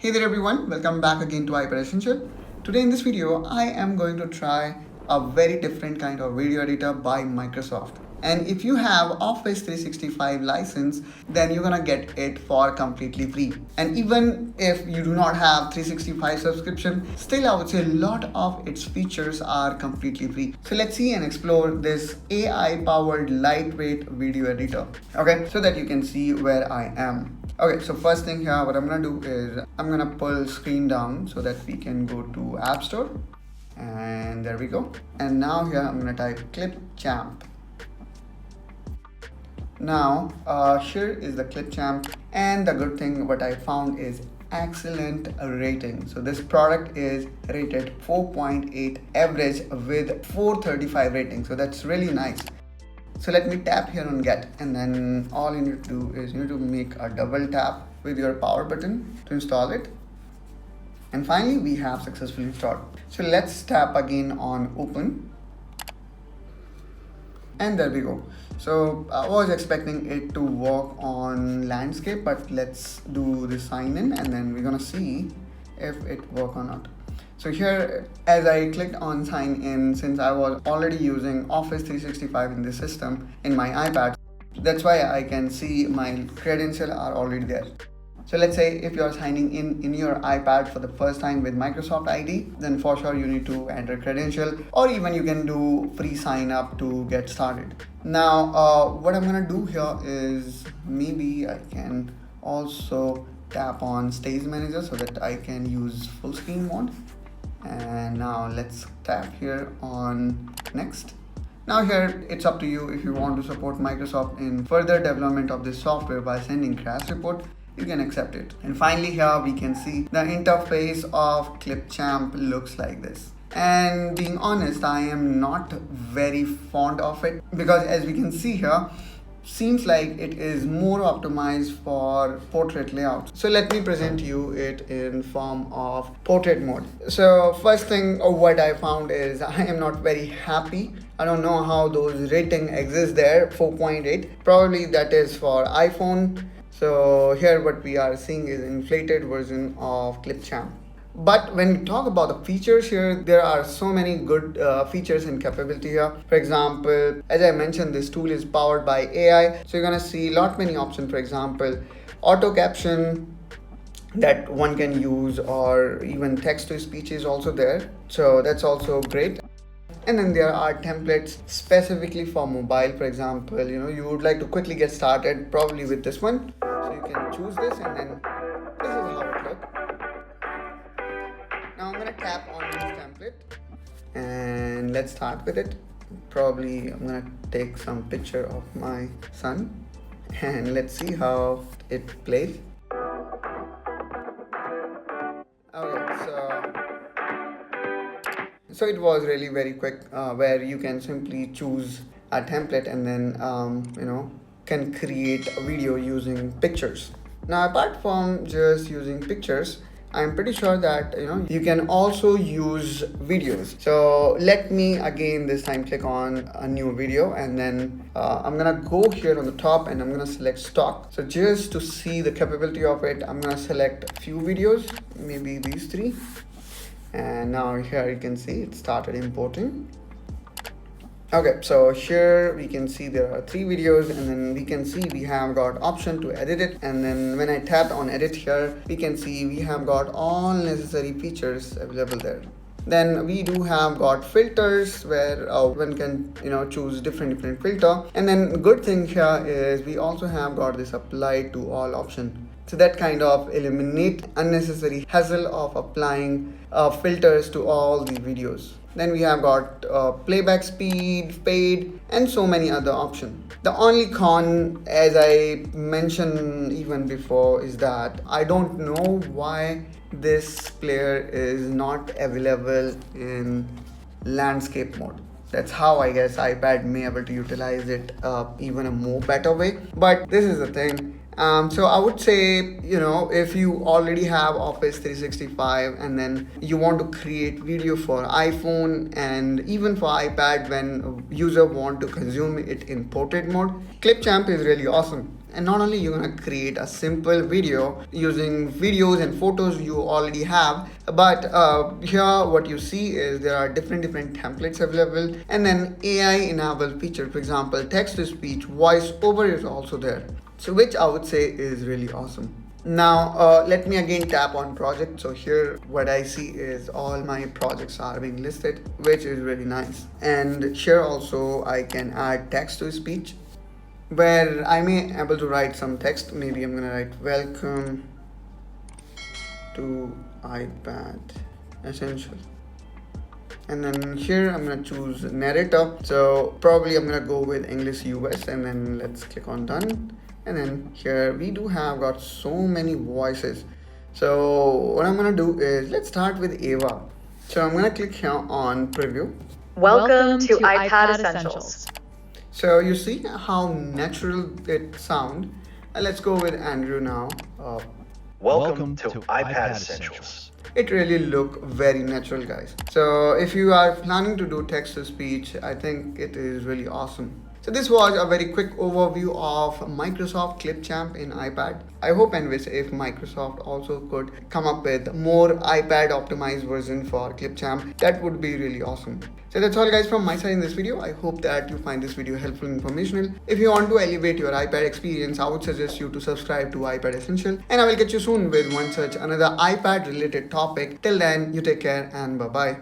Hey there everyone, welcome back again to iPadEssentials. Today in this video, I am going to try a very different kind of video editor by Microsoft. And if you have Office 365 license, then you're gonna get it for completely free. And even if you do not have 365 subscription, still I would say a lot of its features are completely free. So let's see and explore this AI powered lightweight video editor. Okay, so that you can see where I am. Okay, so first thing here, what I'm gonna do is I'm gonna pull screen down so that we can go to App Store, and there we go. And now here I'm gonna type ClipChamp. Now here is the ClipChamp, and the good thing what I found is excellent rating. So this product is rated 4.8 average with 435 rating, so that's really nice. So let me tap here on get, and then all you need to do is you need to make a double tap with your power button to install it. And finally we have successfully installed. So let's tap again on open. And there we go. So I was expecting it to work on landscape, but let's do the sign in and then we're gonna see if it works or not. So here, as I clicked on sign in, since I was already using Office 365 in this system in my iPad, that's why I can see my credentials are already there. So let's say if you're signing in your iPad for the first time with Microsoft ID, then for sure you need to enter credential, or even you can do free sign up to get started. Now, what I'm gonna do here is maybe I can also tap on Stage Manager so that I can use full screen mode. And now let's tap here on next. Now here it's up to you if you want to support Microsoft in further development of this software by sending crash report. You can accept it. And finally here we can see the interface of ClipChamp looks like this. And being honest, I am not very fond of it because as we can see here, seems like it is more optimized for portrait layout. So let me present you it in form of portrait mode. So first thing what I found is I am not very happy. I don't know how those rating exists there, 4.8. Probably that is for iPhone. So here what we are seeing is inflated version of ClipChamp. But when we talk about the features here, there are so many good features and capability here. For example, as I mentioned, this tool is powered by AI. So you're gonna see many options. For example, auto-caption that one can use, or even text-to-speech is also there. So that's also great. And then there are templates specifically for mobile. For example, you would like to quickly get started probably with this one. So you can choose this, and then this is how it looks. Now I'm gonna tap on this template and let's start with it. Probably I'm gonna take some picture of my son and let's see how it plays. Okay, so it was really very quick, where you can simply choose a template and then can create a video using pictures. Now apart from just using pictures, I'm pretty sure that you can also use videos. So let me again this time click on a new video, and then I'm gonna go here on the top and I'm gonna select stock. So just to see the capability of it, I'm gonna select a few videos, maybe these three. And now here you can see it started importing. Okay, so here we can see there are 3 videos, and then we can see we have got option to edit it. And then when I tap on edit here, we can see we have got all necessary features available there. Then we do have got filters where one can choose different filter. And then good thing here is we also have got this apply to all option. So that kind of eliminate unnecessary hassle of applying filters to all the videos. Then we have got playback speed, fade, and so many other options. The only con, as I mentioned even before, is that I don't know why this player is not available in landscape mode. That's how I guess iPad may able to utilize it even a more better way. But this is the thing. So I would say, if you already have Office 365 and then you want to create video for iPhone and even for iPad when a user want to consume it in portrait mode, ClipChamp is really awesome. And not only you're gonna create a simple video using videos and photos you already have, but here what you see is there are different templates available, and then AI enabled feature. For example, text to speech, voice over is also there. So which I would say is really awesome. Now let me again tap on project. So here what I see is all my projects are being listed, which is really nice. And here also I can add text to speech, where I may able to write some text. Maybe I'm gonna write welcome to iPad Essentials. And then here I'm gonna choose narrator. So probably I'm gonna go with English US, and then let's click on done. And then here we do have got so many voices. So what I'm gonna do is let's start with Ava. So I'm gonna click here on preview. Welcome to iPadEssentials. So you see how natural it sounds. Let's go with Andrew now. Welcome to iPadEssentials. It really look very natural, guys. So if you are planning to do text to speech, I think it is really awesome. So this was a very quick overview of Microsoft ClipChamp in iPad. I hope and wish if Microsoft also could come up with more iPad optimized version for ClipChamp, that would be really awesome. So that's all guys from my side in this video. I hope that you find this video helpful and informational. If you want to elevate your iPad experience, I would suggest you to subscribe to iPad Essential, and I will catch you soon with one such another iPad related topic. Till then, you take care and bye bye.